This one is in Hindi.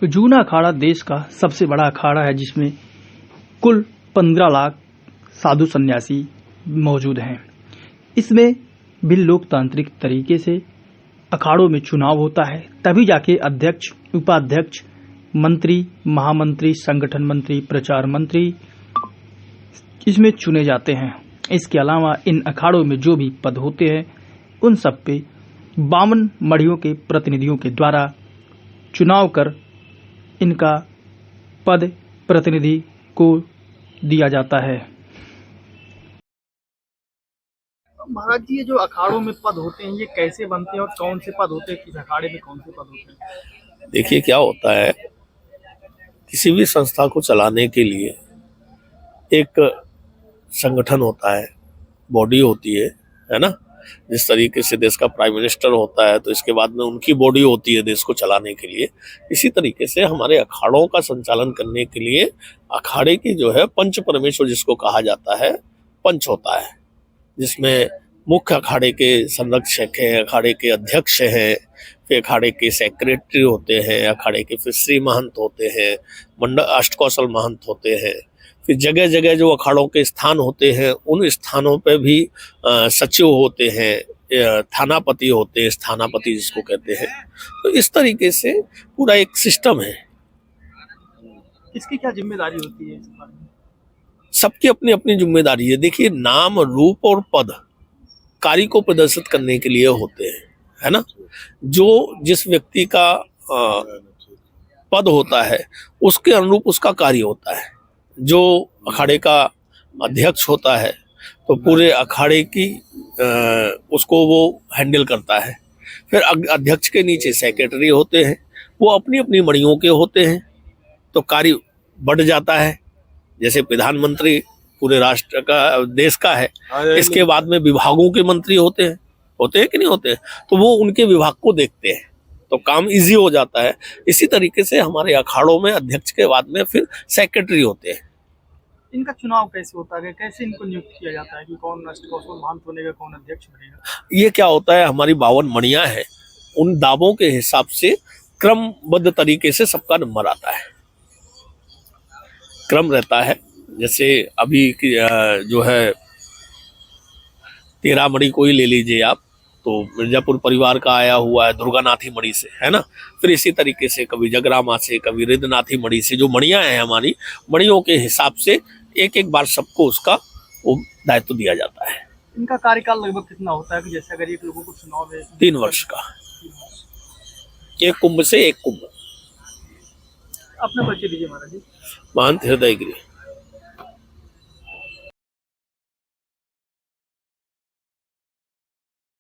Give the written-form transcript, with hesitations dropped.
जूना अखाड़ा देश का सबसे बड़ा अखाड़ा है, जिसमें कुल 15 लाख साधु सन्यासी मौजूद हैं। इसमें भी लोकतांत्रिक तरीके से अखाड़ों में चुनाव होता है, तभी जाके अध्यक्ष, उपाध्यक्ष, मंत्री, महामंत्री, संगठन मंत्री, प्रचार मंत्री इसमें चुने जाते हैं। इसके अलावा इन अखाड़ों में जो भी पद होते हैं, उन सब पे 52 मढ़ियों के प्रतिनिधियों के द्वारा चुनाव कर इनका पद प्रतिनिधि को दिया जाता है। महाराज जी, ये जो अखाड़ों में पद होते हैं, ये कैसे बनते हैं और कौन से पद होते हैं, किस अखाड़े में कौन से पद होते हैं? देखिए, क्या होता है, किसी भी संस्था को चलाने के लिए एक संगठन होता है, बॉडी होती है ना। जिस तरीके से देश का प्राइम मिनिस्टर होता है, तो इसके बाद में उनकी बॉडी होती है देश को चलाने के लिए। इसी तरीके से हमारे अखाड़ों का संचालन करने के लिए अखाड़े की जो है पंच परमेश्वर जिसको कहा जाता है, पंच होता है, जिसमें मुख्य अखाड़े के संरक्षक हैं, अखाड़े के अध्यक्ष हैं, फिर अखाड़े के सेक्रेटरी होते हैं, अखाड़े के फिर श्री महंत होते हैं, मंडल अष्टकौशल महंत होते हैं। फिर जगह जगह जो अखाड़ों के स्थान होते हैं, उन स्थानों पे भी सचिव होते हैं, थानापति होते हैं, स्थानापति जिसको कहते हैं। तो इस तरीके से पूरा एक सिस्टम है। इसकी क्या जिम्मेदारी होती है? सबकी अपनी अपनी जिम्मेदारी है। देखिए, नाम, रूप और पद कार्य को प्रदर्शित करने के लिए होते हैं, है ना। जो जिस व्यक्ति का पद होता है, उसके अनुरूप उसका कार्य होता है। जो अखाड़े का अध्यक्ष होता है, तो पूरे अखाड़े की उसको वो हैंडल करता है। फिर अध्यक्ष के नीचे सेक्रेटरी होते हैं, वो अपनी अपनी मड़ियों के होते हैं, तो कार्य बढ़ जाता है। जैसे प्रधानमंत्री पूरे राष्ट्र का, देश का है, इसके बाद में विभागों के मंत्री होते हैं कि नहीं होते हैं, तो वो उनके विभाग को देखते हैं, तो काम इजी हो जाता है। इसी तरीके से हमारे अखाड़ों में अध्यक्ष के बाद में फिर सेक्रेटरी होते हैं। इनका चुनाव कैसे होता है, कैसे इनको नियुक्त किया जाता है कि कौन अष्टकौशल महंत बनेगा, कौन अध्यक्ष बनेगा? ये क्या होता है, हमारी 52 मणियां हैं, उन दावों के हिसाब से क्रमबद्ध तरीके से सबका नंबर आता है, क्रम रहता है। जैसे अभी जो है 13 मणि को ही ले लीजिए आप, तो मिर्जापुर परिवार का आया हुआ है दुर्गानाथी मणि से, है ना। फिर इसी तरीके से कभी जगरामा से, कभी रिद्धनाथी मणि से, जो मणियां हैं हमारी, मणियों के हिसाब से एक एक बार सबको उसका वो दायित्व दिया जाता है। इनका कार्यकाल लगभग कितना होता है? कि जैसे अगर एक लोगों को चुनाव है 3 वर्ष का, एक कुंभ से एक कुंभ। अपना परिचय दीजिए महाराज जी। महंत हृदयगिरी।